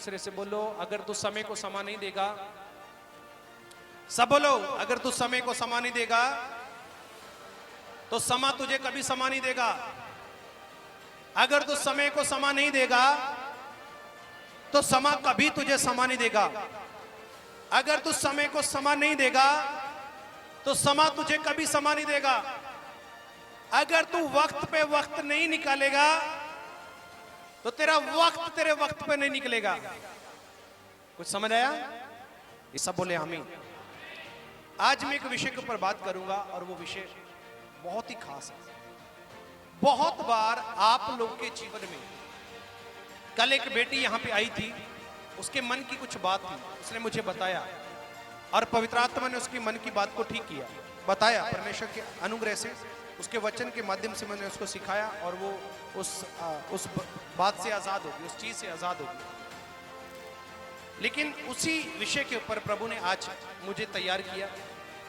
दूसरे से बोलो, अगर तू समय को समा नहीं देगा, सब बोलो, अगर तू समय को समा नहीं देगा तो समा तुझे कभी समा नहीं देगा। अगर तू समय को समा नहीं देगा तो समा कभी तुझे समा नहीं देगा। अगर तू समय को समा नहीं देगा तो समा तुझे कभी समा नहीं देगा। अगर तू वक्त पे वक्त नहीं निकालेगा तो तेरा वक्त तेरे वक्त पे नहीं निकलेगा। कुछ समझ आया? ये सब बोले आमीन। आज मैं एक विषय के ऊपर बात करूंगा और वो विषय बहुत ही खास है। बहुत बार आप लोग के जीवन में, कल एक बेटी यहां पे आई थी, उसके मन की कुछ बात थी, उसने मुझे बताया और पवित्र आत्मा ने उसकी मन की बात को ठीक किया, बताया। परमेश्वर के अनुग्रह से, उसके वचन के माध्यम से मैंने उसको सिखाया और वो उस बात से आजाद होगी, उस चीज से आजाद होगी। लेकिन उसी विषय के ऊपर प्रभु ने आज मुझे तैयार किया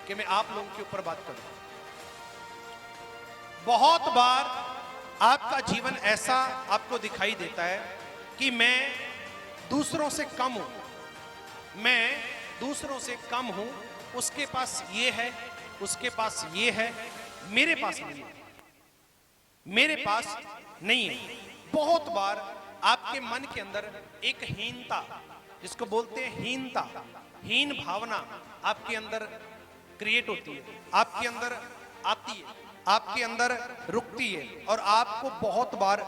कि मैं आप लोगों के ऊपर बात करूं। बहुत बार आपका जीवन ऐसा आपको दिखाई देता है कि मैं दूसरों से कम हूं, मैं दूसरों से कम हूं, उसके पास ये है, उसके पास ये है, मेरे पास नहीं है, मेरे पास नहीं है। बहुत बार आपके मन के अंदर एक हीनता, जिसको बोलते हैं हीनता, हीन भावना आपके अंदर क्रिएट होती है, आपके अंदर आती है, आपके अंदर रुकती है और आपको बहुत बार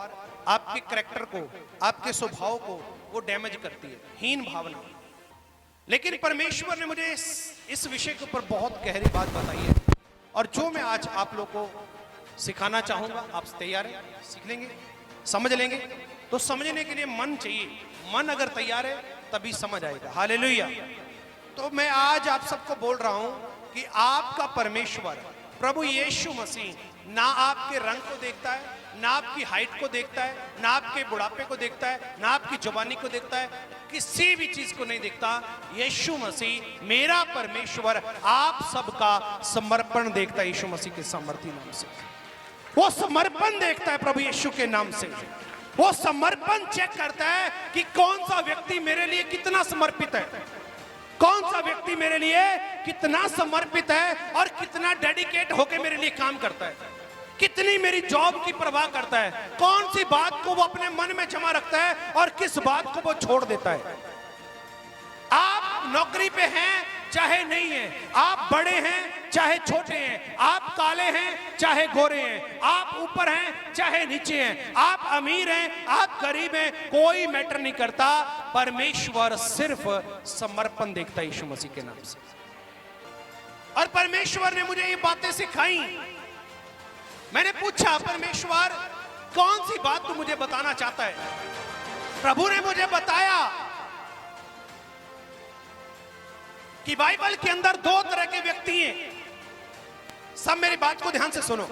आपके कैरेक्टर को, आपके स्वभाव को वो डैमेज करती है, हीन भावना। लेकिन परमेश्वर ने मुझे इस विषय के ऊपर बहुत गहरी बात बताई है और जो मैं आज आप लोग को सिखाना चाहूंगा। आप तैयार हैं? सीख लेंगे, समझ लेंगे? तो समझने के लिए मन चाहिए, मन अगर तैयार है तभी समझ आएगा। हालेलुया। तो मैं आज आप सबको बोल रहा हूं कि आपका परमेश्वर प्रभु यीशु मसीह ना आपके रंग को देखता है, ना आपकी हाइट को देखता है, ना आपके बुढ़ापे को देखता है, ना आपकी जवानी को देखता है, किसी भी चीज को नहीं देखता। यीशु मसीह मेरा परमेश्वर आप सबका समर्पण देखता है। यीशु मसीह के सामर्थी नाम से वो समर्पण देखता है। प्रभु यीशु के नाम से वो समर्पण चेक करता है कि कौन सा व्यक्ति मेरे लिए कितना समर्पित है, कौन सा व्यक्ति मेरे लिए कितना समर्पित है और कितना डेडिकेट होकर मेरे लिए काम करता है, कितनी मेरी जॉब की परवाह करता है, कौन सी बात को वो अपने मन में जमा रखता है और किस बात को वो छोड़ देता है। आप नौकरी पे हैं चाहे नहीं है, आप बड़े हैं चाहे छोटे हैं, आप काले हैं चाहे गोरे हैं, आप ऊपर हैं चाहे नीचे हैं, आप अमीर हैं आप गरीब हैं, कोई मैटर नहीं करता। परमेश्वर सिर्फ समर्पण देखता है यीशु मसीह के नाम से। और परमेश्वर ने मुझे ये बातें सिखाई। मैंने पूछा, परमेश्वर कौन सी बात तू मुझे बताना चाहता है? प्रभु ने मुझे बताया कि बाइबल के अंदर दो तरह के व्यक्ति हैं। सब मेरी बात को ध्यान से सुनो।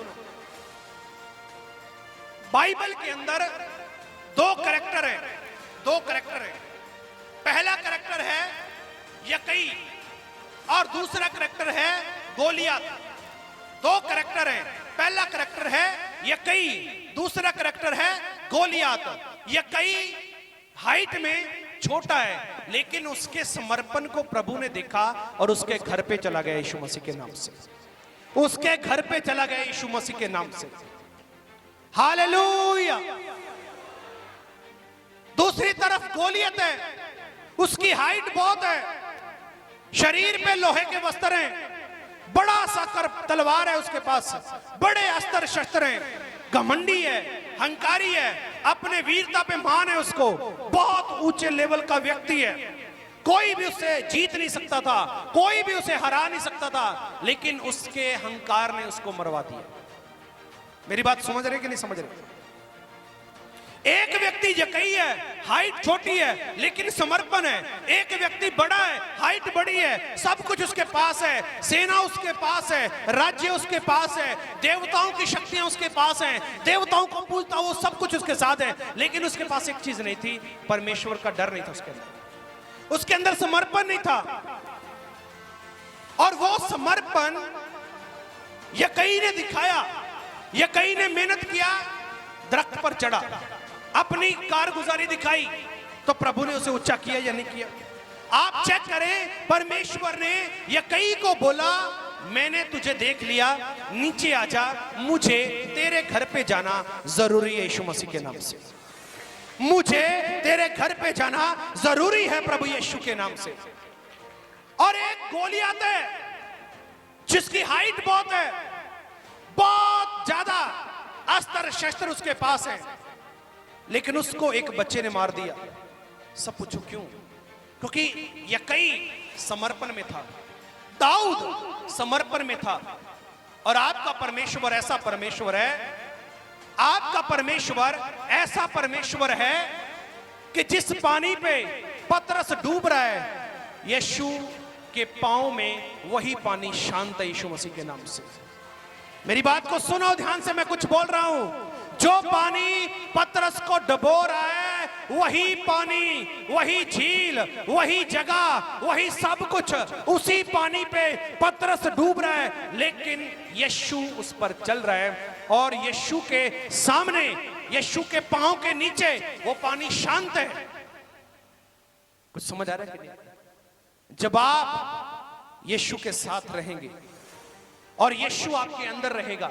बाइबल के अंदर दो कैरेक्टर हैं, दो कैरेक्टर हैं। पहला कैरेक्टर है यकई और दूसरा कैरेक्टर है गोलियत। दो कैरेक्टर हैं, पहला कैरेक्टर है यकई, दूसरा कैरेक्टर है गोलियत। यकई हाइट में छोटा है लेकिन उसके समर्पण को प्रभु ने देखा और उसके घर पे चला गया यीशु मसीह के नाम से, उसके घर पे चला गया यीशु मसीह के नाम से। हालेलुया। दूसरी तरफ गोलियत है, उसकी हाइट बहुत है, शरीर पे लोहे के वस्त्र हैं, बड़ा सा तलवार है उसके पास, बड़े अस्त्र शस्त्र हैं, घमंडी है, हंकारी है, अपने वीरता पे मान है उसको, बहुत ऊंचे लेवल का व्यक्ति है, कोई भी उसे जीत नहीं सकता था, कोई भी उसे हरा नहीं सकता था, लेकिन उसके अहंकार ने उसको मरवा दिया। मेरी बात समझ रहे कि नहीं समझ रहे? एक व्यक्ति यकई है, हाइट छोटी है लेकिन समर्पण है। एक व्यक्ति बड़ा है, हाइट बड़ी है, सब कुछ उसके पास है, सेना उसके पास है, राज्य उसके पास है, देवताओं की शक्तियां उसके पास हैं, देवताओं को पूजता वो सब कुछ उसके साथ है, लेकिन उसके पास एक चीज नहीं थी, परमेश्वर का डर नहीं था उसके अंदर, उसके अंदर समर्पण नहीं था। और वो समर्पण यकई ने दिखाया। यकई ने मेहनत किया, दरख्त पर चढ़ा, अपनी कारगुजारी दिखाई, तो प्रभु ने उसे ऊंचा किया या नहीं किया? आप चेक करें, परमेश्वर ने यकई को बोला, मैंने तुझे देख लिया, नीचे आजा, मुझे तेरे घर पे जाना जरूरी है यीशु मसीह के नाम से। मुझे तेरे घर पे जाना जरूरी है प्रभु यीशु के नाम से। और एक गोलियत है जिसकी हाइट बहुत है, बहुत ज्यादा अस्त्र शस्त्र उसके पास है, लेकिन उसको एक बच्चे ने मार दिया। सब पूछो क्यों? क्योंकि यकई समर्पण में था, दाऊद समर्पण में था। और आपका परमेश्वर ऐसा परमेश्वर है, आपका परमेश्वर ऐसा परमेश्वर है कि जिस पानी पे पतरस डूब रहा है, यीशु के पांव में वही पानी शांत है यीशु मसीह के नाम से। मेरी बात को सुनो ध्यान से, मैं कुछ बोल रहा हूं। जो पानी पतरस को डुबो रहा है, वही पानी, वही झील, वही जगह, वही सब कुछ, उसी पानी पे पतरस डूब रहा है, लेकिन यीशु उस पर चल रहा है। और यीशु के सामने, यीशु के पांव के नीचे वो पानी शांत है। कुछ समझ आ रहा है कि नहीं? जब आप यीशु के साथ रहेंगे और यीशु आपके अंदर रहेगा,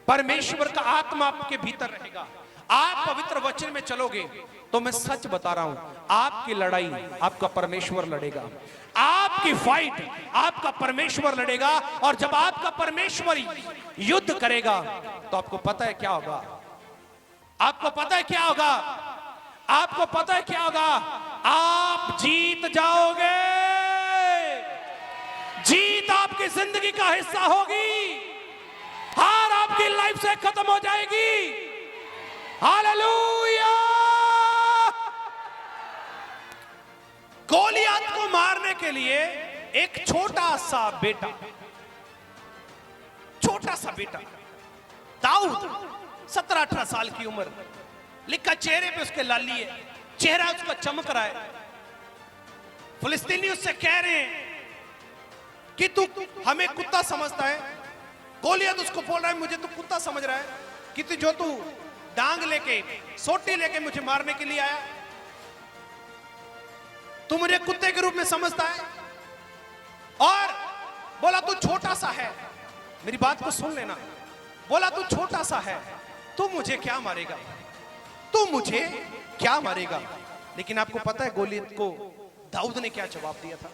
परमेश्वर का आत्मा आपके भीतर रहेगा, आप पवित्र वचन में चलोगे, तो मैं सच बता रहा हूं, आपकी लड़ाई आपका परमेश्वर लड़ेगा, आपकी फाइट आपका परमेश्वर लड़ेगा। और जब आपका परमेश्वर युद्ध करेगा, तो आपको पता है क्या होगा? आपको पता है क्या होगा? आपको पता है क्या होगा? आप जीत जाओगे। जीत आपकी जिंदगी का हिस्सा होगी, हार आपकी लाइफ से खत्म हो जाएगी। हालेलुया! गोलियत को मारने के लिए एक छोटा सा बेटा दाऊद, 17-18 साल की उम्र, लिखा चेहरे पे उसके लाली है, चेहरा उसका चमक रहा है। फिलिस्तीनी उससे कह रहे हैं कि तू हमें कुत्ता समझता है। गोलियत उसको बोल रहा है, मुझे तू कुत्ता समझ रहा है कि तू डांग लेके, सोटी लेके मुझे मारने के लिए आया, तू मुझे कुत्ते के रूप में समझता है। और बोला तू छोटा सा है, मेरी बात को सुन लेना, बोला तू छोटा सा है, तू मुझे क्या मारेगा, तू मुझे क्या मारेगा। लेकिन आपको पता है गोलियत को दाऊद ने क्या जवाब दिया था?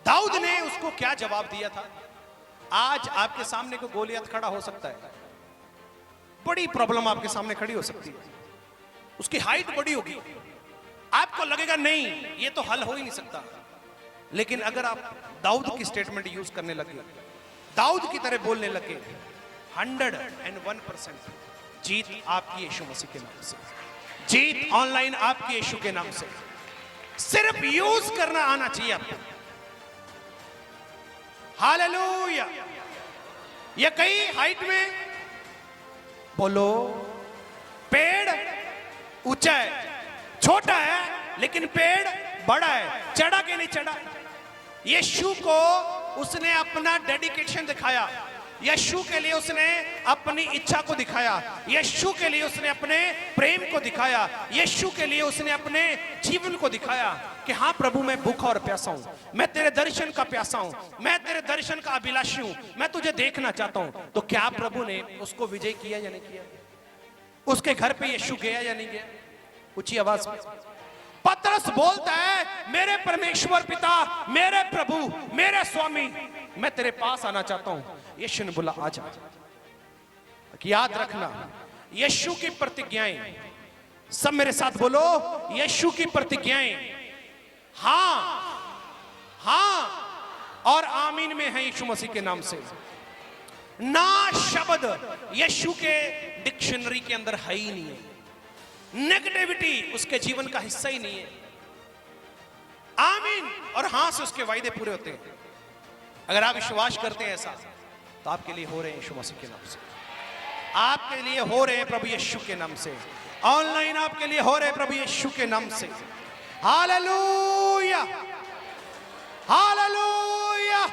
दाऊद ने उसको क्या जवाब दिया था? आज आपके सामने को गोलियत खड़ा हो सकता है, बड़ी प्रॉब्लम आपके सामने खड़ी हो सकती है, उसकी हाइट बड़ी होगी, आपको लगेगा नहीं ये तो हल हो ही नहीं सकता। लेकिन अगर आप दाऊद की स्टेटमेंट यूज करने लगे, दाऊद की तरह बोलने लगे, 101% जीत आपकी यीशु मसीह के नाम से, जीत ऑनलाइन आपकी यीशु के नाम से। सिर्फ यूज करना आना चाहिए आपको। हालेलुया! ये कई हाइट में बोलो, पेड़ ऊंचा है, छोटा है, लेकिन पेड़ बड़ा है, चढ़ा के नहीं चढ़ा। यीशु को उसने अपना डेडिकेशन दिखाया, यीशु के लिए उसने अपनी इच्छा को दिखाया, यीशु के लिए उसने अपने प्रेम को दिखाया, यीशु के लिए उसने अपने जीवन को दिखाया कि हाँ प्रभु मैं भूखा और प्यासा हूं, मैं तेरे दर्शन का प्यासा हूं, मैं तेरे दर्शन का अभिलाषी हूं, मैं तुझे देखना चाहता हूं। तो क्या प्रभु ने उसको विजय किया या नहीं किया? उसके घर पे यीशु गया या नहीं गया? ऊंची आवाज में पतरस बोलता है, मेरे परमेश्वर पिता, मेरे प्रभु, मेरे स्वामी, मैं तेरे पास आना चाहता हूं। यीशु ने बोला आजा। याद रखना, यीशु की प्रतिज्ञाएं, सब मेरे साथ बोलो, यीशु की प्रतिज्ञाएं हां हां और आमीन में है यीशु मसीह के नाम से। ना शब्द यीशु के डिक्शनरी के अंदर है ही नहीं है, नेगेटिविटी उसके जीवन का हिस्सा ही नहीं है। आमीन और हां से उसके वायदे पूरे होते हैं। अगर आप विश्वास करते हैं ऐसा, तो आपके लिए हो रहे हैं यीशु मसीह के नाम से, आपके लिए हो रहे हैं प्रभु यीशु के नाम से, ऑनलाइन आपके लिए हो रहे हैं प्रभु यीशु के नाम से। Hallelujah hallelujah!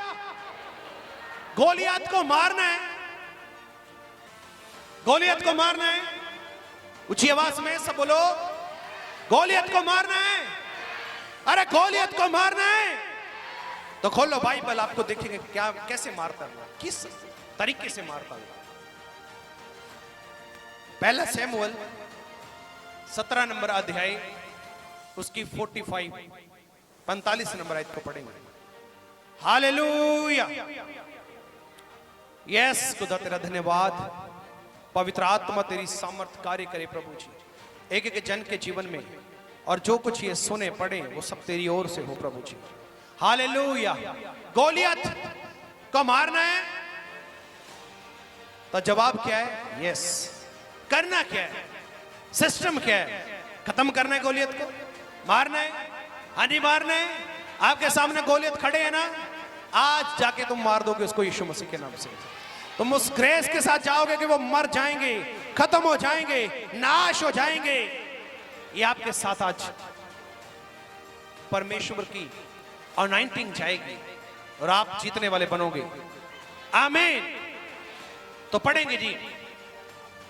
गोलियत को मारना है, गोलियत को मारना है। ऊंची आवाज में सब बोलो, गोलियत को मारना है, अरे गोलियत को मारना है। तो खोलो बाइबल, आपको देखेंगे क्या कैसे मारता हुआ, किस तरीके से मारता हुआ। पहला सैमुअल 17 नंबर अध्याय, उसकी 45 नंबर आयत को पढ़ेंगे। हालेलुया, यस खुदा तेरा धन्यवाद, पवित्र आत्मा तेरी सामर्थ कार्य करे प्रभु जी एक एक जन के जीवन में, और जो कुछ ये सुने पढ़े वो सब तेरी ओर से हो प्रभु जी। हालेलुया। गोलियत को मारना है, तो जवाब क्या है? यस। करना क्या है? सिस्टम क्या है? खत्म करना है गोलियत को, मारना है। हाँ जी, मारना है। आपके सामने गोलियत खड़े हैं ना, आज जाके तुम मार दोगे उसको यीशु मसीह के नाम से। तुम उस ग्रेस के साथ जाओगे कि वो मर जाएंगे, खत्म हो जाएंगे, नाश हो जाएंगे। ये आपके साथ आज परमेश्वर की अनाइंटिंग जाएगी और आप जीतने वाले बनोगे। आमीन। तो पढ़ेंगे जी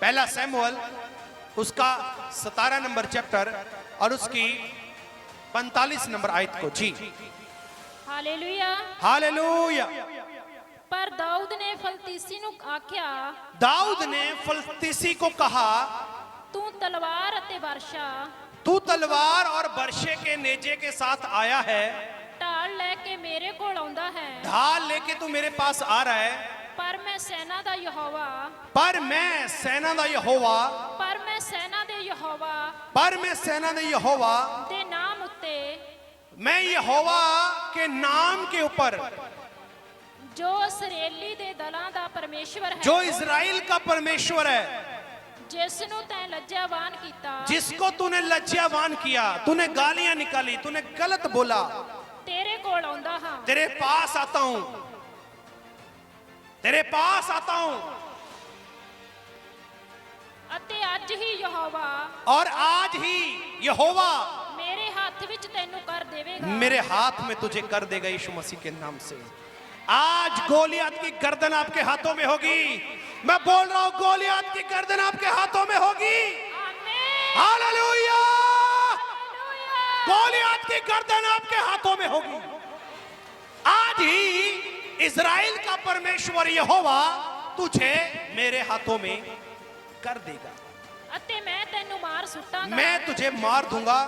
पहला सैमुअल, उसका 17 नंबर चैप्टर और उसकी 45 नंबर आयत को जी। हालेलुया। हालेलुया। पर दाऊद ने फलतीसी नु आख्या, दाऊद ने फलतीसी को कहा, तू तलवार अते वर्षा, तू तलवार और वर्षे के नेजे के साथ आया है, ढाल लेके मेरे कोल आउंदा है, ढाल लेके तू मेरे पास आ रहा है, पर मैं सेना दा यहोवा, पर मैं सेना दा यहोवा, पर मैं सेना दे यहोवा, पर मैं सेना दे यहोवा दे नाम उत्ते, मैं यहोवा के नाम के ऊपर, जो इसराएली दे दलां दा परमेश्वर है, जो इज़राइल का परमेश्वर है, जिसनु तैं लज्जावान कीता, जिसको तूने लज्जावान किया, तूने गालियां निकाली, तूने गलत बोला, तेरे कोल आउंदा हां, तेरे पास आता हूं, तेरे पास आता हूं। अते आज ही यहोवा, और आज ही यहोवा मेरे हाथ विच तैनू कर देवेगा, मेरे हाथ में तुझे कर देगा यीशु मसीह के नाम से। आज गोलियत की गर्दन आपके हाथों में होगी। मैं बोल रहा हूं, गोलियत की गर्दन आपके हाथों में होगी। आमीन। हालेलुया। हालेलुया। गोलियत की गर्दन आपके हाथों में होगी। आज ही इज़राइल का परमेश्वर यहोवा तुझे मेरे हाथों में कर देगा। अते मैं तैनू मार सुटांगा, मैं तुझे मार दूंगा,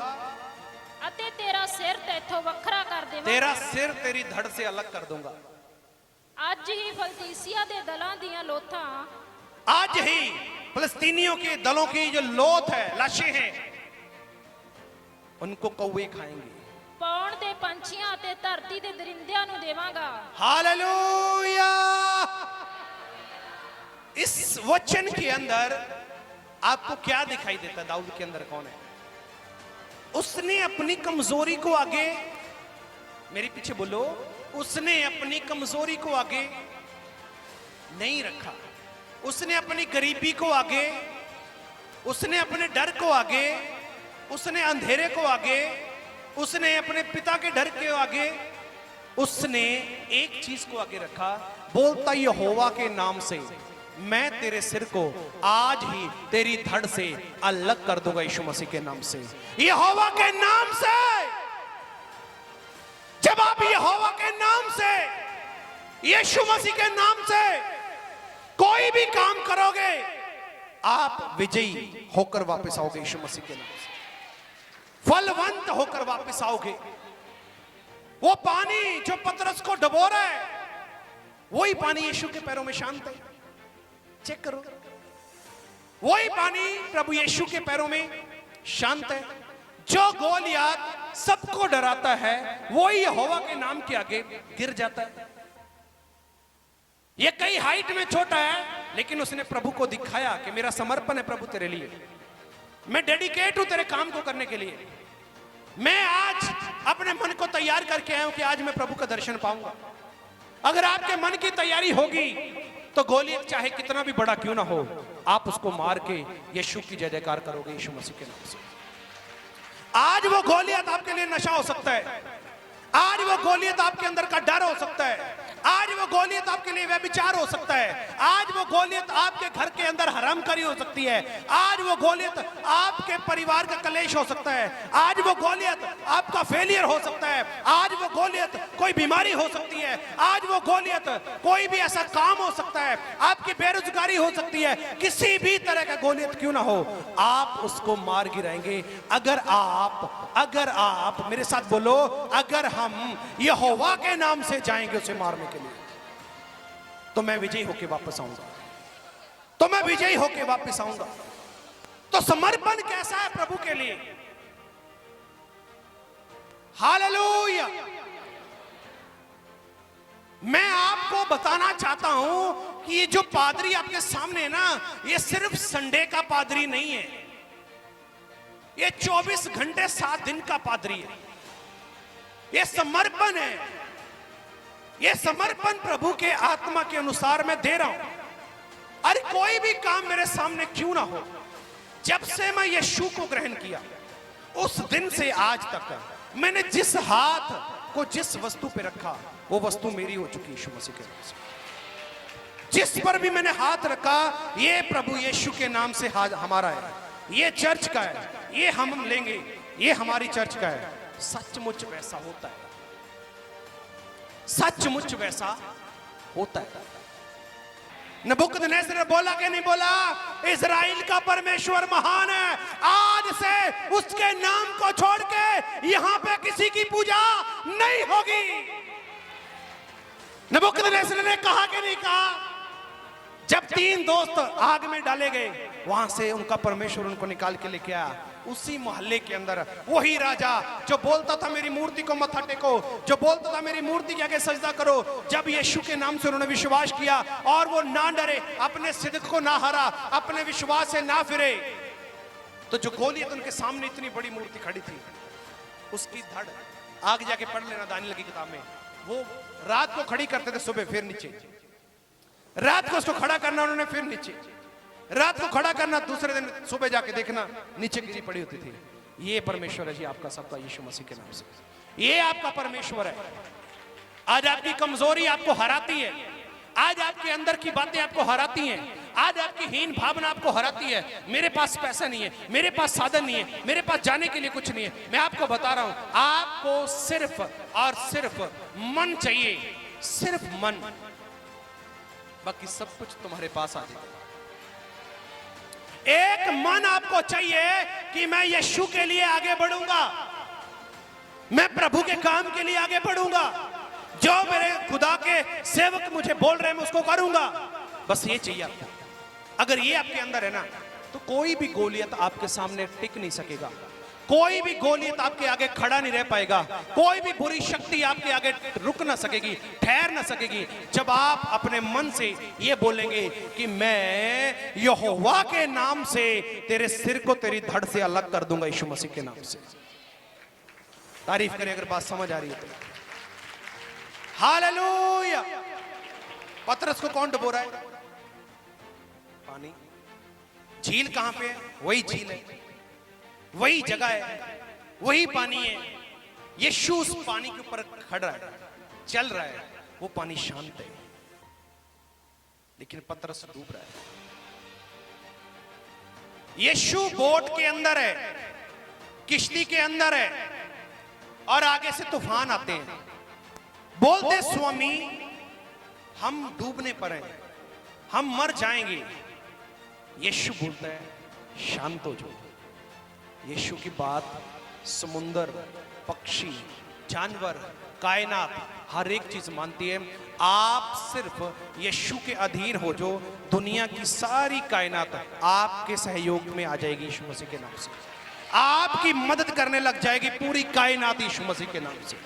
अते तेरा सिर तैथों वखरा कर देवांगा, तेरा सिर तेरी धड़ से अलग कर दूंगा। आज ही फलतीसिया दे दलां दियां लोथां, आज ही फिलिस्तीनियों के दलों की जो लोथ है, लाशें हैं, उनको कौवे खाएंगे। पौण दे पंछियां अते धरती दे दरिंदियां नु देवांगा। हालेलुया। इस वचन के अंदर आपको क्या दिखाई देता है? दाऊद के अंदर कौन है? उसने अपनी कमजोरी को आगे, मेरे पीछे बोलो, उसने अपनी कमजोरी को आगे नहीं रखा। उसने अपनी गरीबी को आगे, उसने अपने डर को आगे, उसने अंधेरे को आगे, उसने अपने पिता के डर के आगे, उसने एक चीज को आगे रखा। बोलता यहोवा के नाम से मैं तेरे सिर को आज ही तेरी धड़ से अलग कर दूंगा यीशु मसीह के नाम से। यहोवा के नाम से, जब आप यहोवा के नाम से, यीशु मसीह के नाम से कोई भी काम करोगे, आप विजयी होकर वापस आओगे यीशु मसीह के नाम से, फलवंत होकर वापस आओगे। वो पानी जो पतरस को डुबो रहा है, वही पानी यीशु के पैरों में शांत है। चेक करो, वही पानी प्रभु यीशु के पैरों में शांत है। जो गोलियत सबको डराता है, वही यहोवा के नाम के आगे गिर जाता है। ये कई हाइट में छोटा है, लेकिन उसने प्रभु को दिखाया कि मेरा समर्पण है प्रभु तेरे लिए, मैं डेडिकेट हूं तेरे काम को करने के लिए। मैं आज अपने मन को तैयार करके आया हूं कि आज मैं प्रभु का दर्शन पाऊंगा। अगर आपके मन की तैयारी होगी तो गोलियत चाहे कितना भी बड़ा क्यों ना हो, आप उसको मार के यीशु की जय जयकार करोगे यीशु मसीह के नाम से। आज वो गोलियत आपके लिए नशा हो सकता है, आज वो गोलियत आपके अंदर का डर हो सकता है, आज वो गोलियत आपके लिए व्यभिचार हो सकता है, आज वो गोलियत आपके घर के अंदर हरामकारी हो सकती है, आज वो गोलियत आपके परिवार का कलेश हो सकता है, आज वो गोलियत आपका फेलियर हो सकता है, आज वो गोलियत कोई बीमारी हो सकती है, आज वो गोलियत कोई भी ऐसा काम हो सकता है, आपकी बेरोजगारी हो सकती है, किसी भी तरह का गोलियत क्यों ना हो, आप उसको मार गिराएंगे। अगर आप मेरे साथ बोलो, अगर हम यहोवा के नाम से जाएंगे उसे मारने के लिए, तो मैं विजयी होके वापस आऊंगा, तो मैं विजयी होके वापस आऊंगा। तो समर्पण कैसा है प्रभु के लिए? हालेलुया। मैं आपको बताना चाहता हूं कि ये जो पादरी आपके सामने है ना, ये सिर्फ संडे का पादरी नहीं है, ये 24 घंटे 7 दिन का पादरी है। ये समर्पण है, ये समर्पण प्रभु के आत्मा के अनुसार मैं दे रहा हूं। अरे कोई भी काम मेरे सामने क्यों ना हो, जब से मैं यीशु को ग्रहण किया उस दिन से आज तक मैंने जिस हाथ को जिस वस्तु पे रखा वो वस्तु मेरी हो चुकी है यीशु मसीह के नाम से। जिस पर भी मैंने हाथ रखा ये प्रभु यीशु के नाम से हाथ हमारा है, ये चर्च का है, ये हम लेंगे, ये हमारी चर्च का है। सचमुच वैसा होता है, सचमुच वैसा होता है। नबूकदनेस्सर ने बोला कि नहीं बोला, इज़राइल का परमेश्वर महान है, आज से उसके नाम को छोड़ के यहां पे किसी की पूजा नहीं होगी। नबूकदनेस्सर ने कहा कि नहीं कहा? जब 3 दोस्त आग में डाले गए, वहां से उनका परमेश्वर उनको निकाल के लेके आया। उसी मोहल्ले के अंदर वही राजा जो बोलता था मेरी मूर्ति को मत टेको, जो बोलता था मेरी मूर्ति के आगे सजदा करो, जब यीशु के नाम से उन्होंने विश्वास किया और वो ना डरे, अपने सिद्क को ना हरा, अपने विश्वास से ना फिरे, तो जो गोलियत उनके सामने इतनी बड़ी मूर्ति खड़ी थी, उसकी धड़, आगे जाके पढ़ लेना दानियल की किताब में, वो रात को खड़ी करते थे, सुबह फिर नीचे, रात को उसको खड़ा करना उन्होंने, फिर नीचे, रात को खड़ा करना, दूसरे दिन सुबह जाके देखना नीचे गिरी पड़ी होती थी। ये परमेश्वर है जी आपका सबका यीशु मसीह के नाम से, ये आपका परमेश्वर है। आज आपकी कमजोरी आपको हराती है, आज आपके अंदर की बातें आपको हराती हैं, आज आपकी हीन भावना आपको हराती है। मेरे पास पैसा नहीं है, मेरे पास साधन नहीं है, मेरे पास जाने के लिए कुछ नहीं है। मैं आपको बता रहा हूं, आपको सिर्फ और सिर्फ मन चाहिए, सिर्फ मन, बाकी सब कुछ तुम्हारे पास आ जाएगा। एक मन आपको चाहिए कि मैं यीशु के लिए आगे बढ़ूंगा, मैं प्रभु के काम के लिए आगे बढ़ूंगा, जो मेरे खुदा के सेवक मुझे बोल रहे हैं मैं उसको करूंगा। बस ये चाहिए आपको। अगर ये आपके अंदर है ना, तो कोई भी गोलियत आपके सामने टिक नहीं सकेगा, कोई भी गोलियत आपके आगे खड़ा नहीं रह पाएगा, कोई भी बुरी शक्ति आपके आगे रुक ना सकेगी, ठहर ना सकेगी। जब आप अपने मन से ये बोलेंगे कि मैं यहोवा के नाम से तेरे सिर को तेरी धड़ से अलग कर दूंगा, यीशु मसीह के नाम से। तारीफ करें अगर बात समझ आ रही है तो। हालेलुया। पतरस को कौन डुबो रहा है? पानी। झील कहां पे है? वही झील है, वही जगह है, वही पानी है। यीशु उस पानी के ऊपर खड़ा है, चल रहा है, वो पानी शांत है, लेकिन पतरस डूब रहा है। यीशु बोट के अंदर है, किश्ती के अंदर है, और आगे से तूफान आते हैं। बोलते स्वामी हम डूबने पर हैं, हम मर जाएंगे। यीशु बोलता है शांत हो जाओ। यीशु की बात समुंदर, पक्षी, जानवर, कायनात हर एक चीज मानती है। आप सिर्फ यीशु के अधीन हो, जो दुनिया की सारी कायनात आपके सहयोग में आ जाएगी यीशु मसीह के नाम से। आपकी मदद करने लग जाएगी पूरी कायनात यीशु मसीह के नाम से।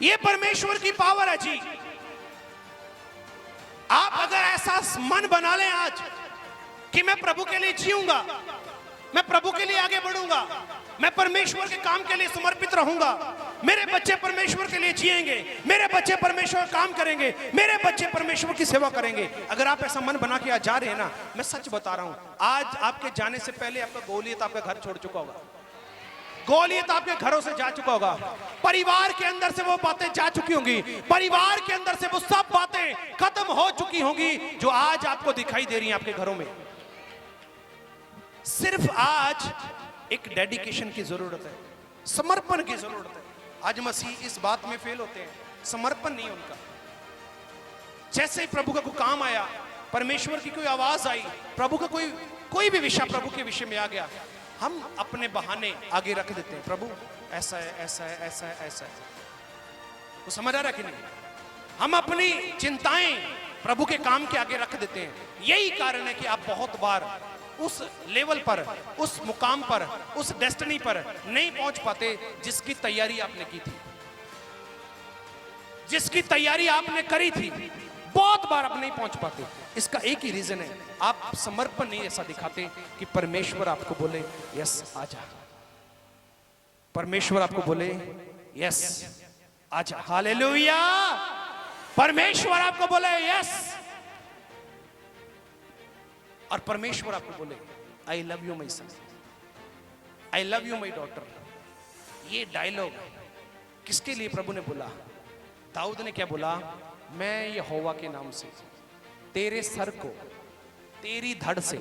ये परमेश्वर की पावर है जी। आप अगर ऐसा मन बना लें आज कि मैं प्रभु के लिए जीऊंगा, मैं प्रभु के लिए आगे बढ़ूंगा, मैं परमेश्वर के काम के लिए समर्पित रहूंगा, मेरे बच्चे परमेश्वर के लिए जिएंगे, मेरे बच्चे परमेश्वर काम करेंगे, मेरे बच्चे परमेश्वर की सेवा करेंगे। अगर आप ऐसा मन बना के आज जा रहे हैं ना, मैं सच बता रहा हूं, आज आपके जाने से पहले आपका गोलियत आपका घर छोड़ चुका होगा। गोलियत आपके घरों से जा चुका होगा, परिवार के अंदर से वो बातें जा चुकी होंगी, परिवार के अंदर से वो सब बातें खत्म हो चुकी होंगी जो आज आपको दिखाई दे रही हैं आपके घरों में। सिर्फ आज एक डेडिकेशन की जरूरत है, समर्पण की जरूरत है। आज मसीह इस बात में फेल होते हैं, समर्पण नहीं उनका। जैसे ही प्रभु का कोई काम आया, परमेश्वर की कोई आवाज आई, प्रभु का कोई भी विषय प्रभु के विषय में आ गया, हम अपने बहाने आगे रख देते हैं। प्रभु ऐसा है, ऐसा है, ऐसा है, ऐसा है। वो समझ आ रहा है कि नहीं? हम अपनी चिंताएं प्रभु के काम के आगे रख देते हैं। यही कारण है कि आप बहुत बार उस लेवल पर, उस मुकाम पर, उस डेस्टिनी पर नहीं पहुंच पाते जिसकी तैयारी आपने की थी, जिसकी तैयारी आपने करी थी। बहुत बार आप नहीं पहुंच पाते। इसका एक ही रीजन है, आप समर्पण नहीं ऐसा दिखाते कि परमेश्वर आपको बोले यस आजा, परमेश्वर आपको बोले यस आजा। हालेलुया। परमेश्वर आपको बोले यस, और परमेश्वर आपको बोले I love you my son, I love you my daughter. ये डायलॉग किसके लिए प्रभु ने बोला? दाऊद ने क्या बोला? मैं यहोवा के नाम से तेरे सर को तेरी धड़ से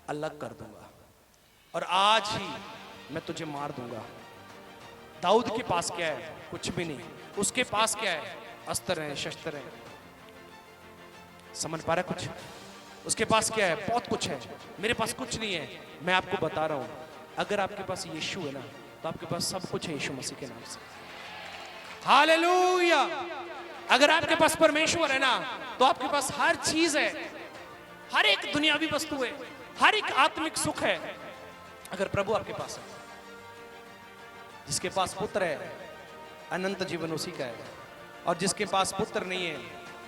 अलग कर दूंगा और आज ही मैं तुझे मार दूंगा। दाऊद के पास क्या है? कुछ भी नहीं। उसके पास क्या है? अस्त्र है, शस्त्र है। समझ पा रहा कुछ? उसके पास क्या है? बहुत कुछ है। मेरे पास कुछ नहीं है। मैं आपको बता रहा हूं, अगर आपके पास यीशु है ना, तो आपके पास सब कुछ है यीशु मसीह के नाम से। हालेलुया। अगर आपके पास परमेश्वर है ना, तो आपके पास हर चीज है, हर एक दुनियावी वस्तु है, हर एक आत्मिक सुख है। अगर प्रभु आपके पास है, जिसके पास पुत्र है अनंत जीवन उसी का है, और जिसके पास पुत्र नहीं है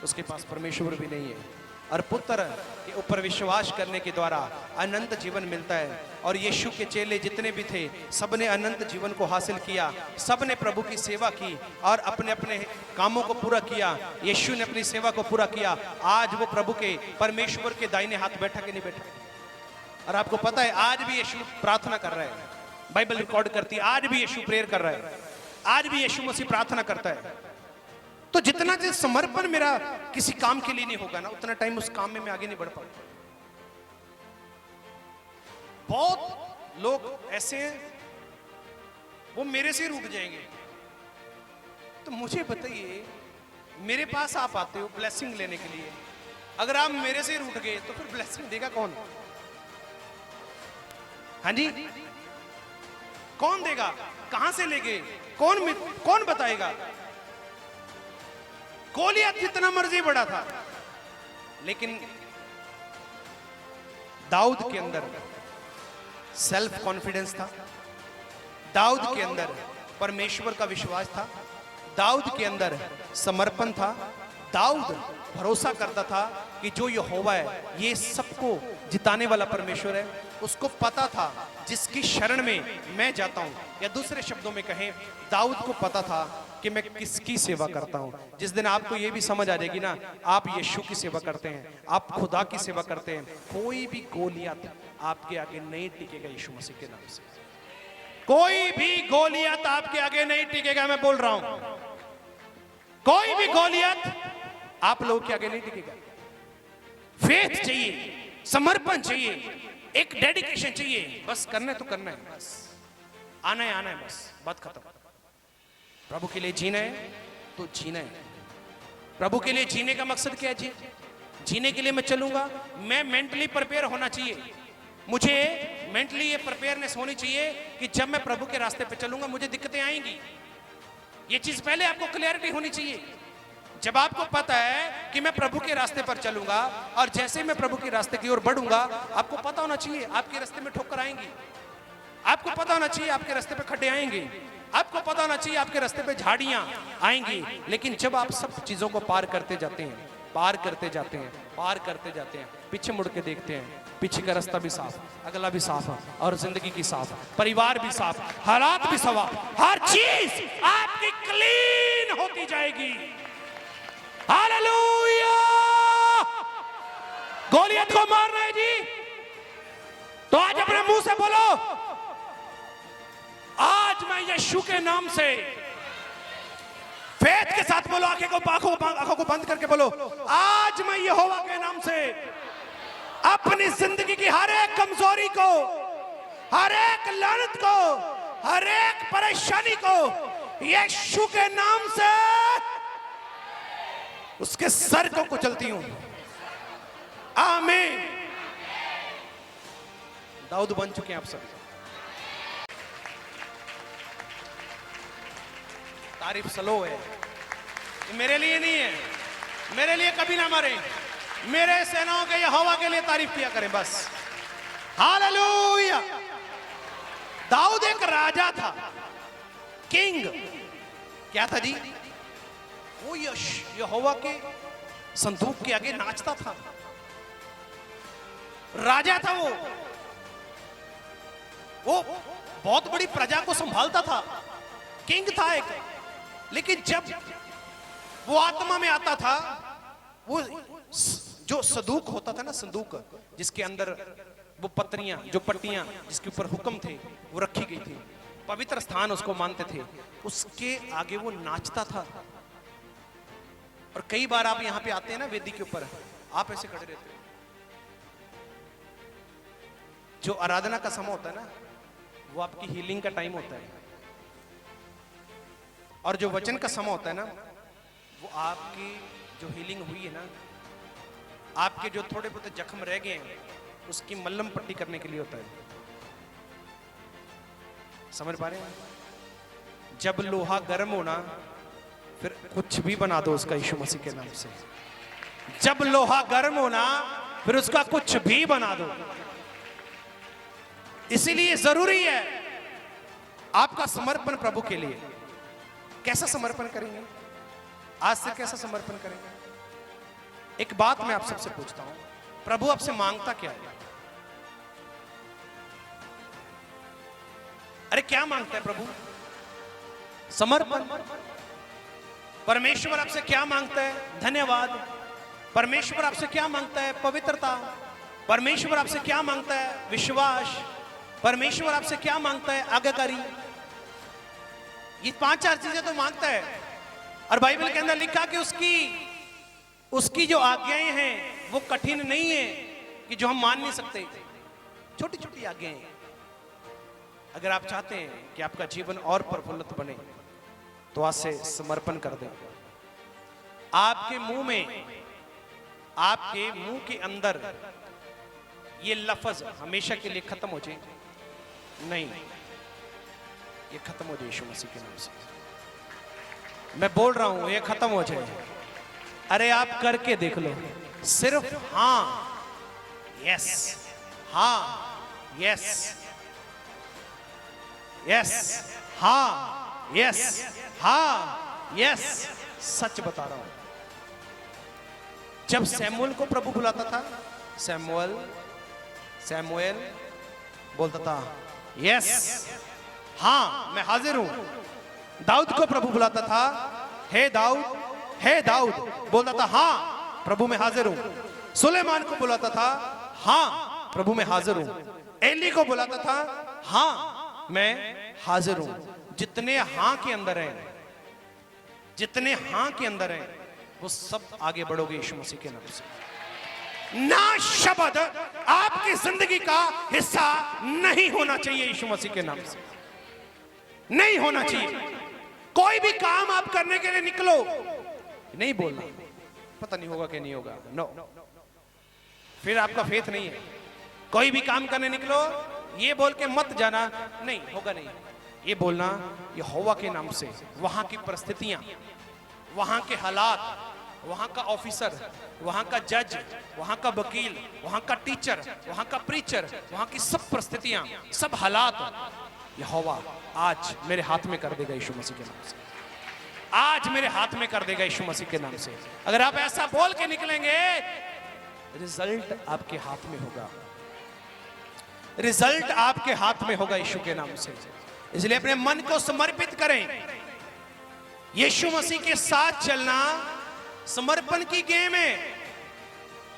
उसके पास परमेश्वर भी नहीं है। और पुत्र के ऊपर विश्वास करने के द्वारा अनंत जीवन मिलता है। और यीशु के चेले जितने भी थे, सबने अनंत जीवन को हासिल किया, सबने प्रभु की सेवा की और अपने अपने कामों को पूरा किया। यीशु ने अपनी सेवा को पूरा किया। आज वो प्रभु के, परमेश्वर के दाहिने हाथ बैठा कि नहीं बैठा? और आपको पता है आज भी यीशु प्रार्थना कर रहा है, बाइबल रिकॉर्ड करती है, आज भी यीशु प्रेयर कर रहा है, आज भी यीशु मसीह प्रार्थना करता है। तो जितना समर्पण मेरा किसी काम के लिए नहीं होगा ना, उतना टाइम उस काम में मैं आगे नहीं बढ़ पाऊंगा। बहुत लोग ऐसे हैं, वो मेरे से रुक जाएंगे। तो मुझे बताइए, मेरे पास आप आते हो ब्लेसिंग लेने के लिए, अगर आप मेरे से रूठ गए तो फिर ब्लेसिंग देगा कौन? हाँ जी, कौन देगा? कहां से लेंगे? कौन बताएगा? गोलियत जितना मर्जी बड़ा था, लेकिन दाऊद के अंदर सेल्फ कॉन्फिडेंस था, दाऊद के अंदर परमेश्वर का विश्वास था, दाऊद के अंदर समर्पण था। दाऊद भरोसा करता था कि जो यहोवा है ये सबको जिताने वाला परमेश्वर है। उसको पता था जिसकी शरण में मैं जाता हूं, या दूसरे शब्दों में कहें, दाऊद को पता था कि मैं किसकी सेवा करता हूं। जिस दिन आपको यह भी समझ आ जाएगी ना, आप यीशु की सेवा करते हैं, आप खुदा की सेवा करते हैं, कोई भी गोलियत आपके आगे नहीं टिकेगा। यीशु मसीह के नाम से कोई भी गोलियत आपके आगे नहीं टिकेगा। मैं बोल रहा हूं, कोई भी गोलियत आप लोगों के आगे नहीं टिकेगा। फेथ चाहिए, समर्पण चाहिए, एक डेडिकेशन चाहिए। बस करना है तो करना है, बस आना है बस, बात खत्म। प्रभु के लिए जीना है तो जीना है। प्रभु के लिए जीने का मकसद क्या है? जीने के लिए मैं चलूंगा, मैं मेंटली प्रिपेयर होना चाहिए। मुझे मेंटली ये प्रिपेयरनेस होनी चाहिए कि जब मैं प्रभु के रास्ते पे चलूंगा मुझे दिक्कतें आएंगी। ये चीज पहले आपको क्लैरिटी होनी चाहिए। जब आपको पता है कि मैं प्रभु के रास्ते पर चलूंगा, और जैसे मैं प्रभु के रास्ते की ओर बढ़ूंगा, आपको पता होना चाहिए आपके रास्ते में ठोकर आएंगी, आपको पता होना चाहिए आपके रास्ते पे खड्डे आएंगे, आपको पता होना चाहिए आपके रास्ते पे झाड़ियां आएंगी। लेकिन जब आप सब चीजों को पार करते जाते हैं, पार करते जाते हैं, पार करते जाते हैं, पीछे मुड़ के देखते हैं, पीछे का रास्ता भी साफ, अगला भी साफ है, और जिंदगी की साफ, परिवार भी साफ, हालात भी साफ, हर चीज आपकी क्लीन होती जाएगी। हालेलुया! गोलियत को मारना है जी, तो आज अपने मुंह से बोलो, आज आज मैं यीशु के नाम से, फेथ के साथ बोलो, आंखों को बंद करके बोलो, आज मैं यहोवा के नाम से अपनी जिंदगी की हर एक कमजोरी को, हर एक लानत को, हर एक परेशानी को यीशु के नाम से उसके सर को कुचलती हूं। आमीन। दाऊद बन चुके हैं आप सभी। तारीफ स्लो है, ये मेरे लिए नहीं है, मेरे लिए कभी ना मरे, मेरे सेनाओं के यहोवा के लिए तारीफ किया करें बस। हालेलुया। दाऊद एक राजा था, किंग। क्या था जी? वो यहोवा के संदूक के आगे नाचता था, राजा था वो बहुत बड़ी प्रजा को संभालता था, किंग था एक। लेकिन जब वो आत्मा में आता था, वो जो संदूक होता था ना, संदूक जिसके अंदर वो पत्रियां, जो पट्टियां जिसके ऊपर हुक्म थे वो रखी गई थी, पवित्र स्थान उसको मानते थे, उसके आगे वो नाचता था। और कई बार आप यहां पे आते हैं ना वेदी के ऊपर, आप ऐसे खड़े रहते हैं। जो आराधना का समय होता है ना, वो आपकी हीलिंग का टाइम होता है, और जो वचन का समय होता है ना, वो आपकी जो हीलिंग हुई है ना, आपके जो थोड़े बहुत जख्म रह गए हैं, उसकी मल्लम पट्टी करने के लिए होता है। समझ पा रहे हैं? जब लोहा गर्म होना, फिर कुछ भी बना दो उसका यीशु मसीह के नाम से। जब लोहा गर्म होना, फिर उसका कुछ भी बना दो। इसीलिए जरूरी है आपका समर्पण प्रभु के लिए। कैसा समर्पण करेंगे? आज से कैसा समर्पण करेंगे? एक बात मैं आप सबसे पूछता हूं, प्रभु आपसे मांगता क्या है? अरे क्या मांगता है प्रभु? समर्पण। परमेश्वर आपसे क्या मांगता है? धन्यवाद। परमेश्वर आपसे क्या मांगता है? पवित्रता। परमेश्वर आपसे क्या मांगता है? विश्वास। परमेश्वर आपसे क्या मांगता है? आज्ञाकारी। ये 5-4 चीजें तो मांगता है। और बाइबल के अंदर लिखा कि उसकी जो आज्ञाएं हैं वो कठिन नहीं है कि जो हम मान नहीं सकते। छोटी छोटी आज्ञाएं। अगर आप चाहते हैं कि आपका जीवन और प्रफुल्लित बने, तो आज से समर्पण कर दें। आपके मुंह के अंदर ये लफ्ज हमेशा के लिए खत्म हो जाए। नहीं, ये खत्म हो जाए यीशु मसीह के नाम से। मैं बोल रहा हूं, ये खत्म हो जाए। अरे आप करके देख लो, सिर्फ हाँ, यस, हाँ, यस, यस, हाँ, यस, हाँ, यस। सच बता रहा हूं, जब सैमुअल को प्रभु बुलाता था, सैमुएल बोलता था यस, हाँ मैं हाजिर हूं। दाऊद को प्रभु बुलाता था, हे दाऊद बोलता था हाँ प्रभु मैं हाजिर हूं। सुलेमान को बुलाता था, हाँ प्रभु मैं हाजिर हूं। एली को बुलाता था, हाँ मैं हाजिर हूं। जितने हाँ के अंदर हैं, वो सब आगे बढ़ोगे यीशु मसीह के नाम से। ना शब्द आपकी जिंदगी का हिस्सा नहीं होना चाहिए यीशु मसीह के नाम से, नहीं होना चाहिए। कोई भी काम आप करने के लिए निकलो, नहीं बोलना पता नहीं होगा कि नहीं होगा, नो, फिर आपका फेथ नहीं है। कोई भी काम करने निकलो, ये बोल के मत जाना, नहीं होगा नहीं। ये बोलना यहोवा के नाम से। वहां की परिस्थितियां, वहां के हालात, वहां का ऑफिसर, वहां का जज, वहां का वकील, वहां का टीचर, वहां का प्रीचर, वहां की सब परिस्थितियां, सब हालात यहोवा आज मेरे हाथ में कर देगा यीशु मसीह के नाम से। आज मेरे हाथ में कर देगा यीशु मसीह के नाम से। अगर आप ऐसा बोल के निकलेंगे, रिजल्ट आपके हाथ में होगा, रिजल्ट आपके हाथ में होगा यीशु के नाम से। इसलिए अपने मन को समर्पित करें। यीशु मसीह के साथ चलना समर्पण की गेम है।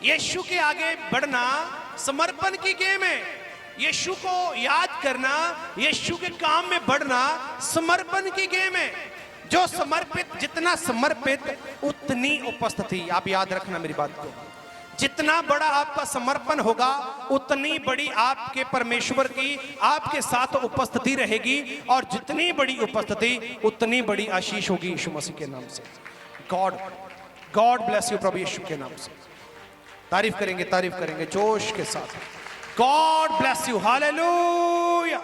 यीशु के आगे बढ़ना समर्पण की गेम है। यीशु को याद करना, यीशु के काम में बढ़ना समर्पण की गेम है। जो समर्पित, जितना समर्पित उतनी उपस्थिति। आप याद रखना मेरी बात को, जितना बड़ा आपका समर्पण होगा उतनी बड़ी आपके परमेश्वर की आपके साथ उपस्थिति रहेगी, और जितनी बड़ी उपस्थिति उतनी बड़ी आशीष होगी यीशु मसीह के नाम से। गॉड ब्लेस यू प्रभु यीशु के नाम से। तारीफ करेंगे जोश के साथ। God bless you, hallelujah.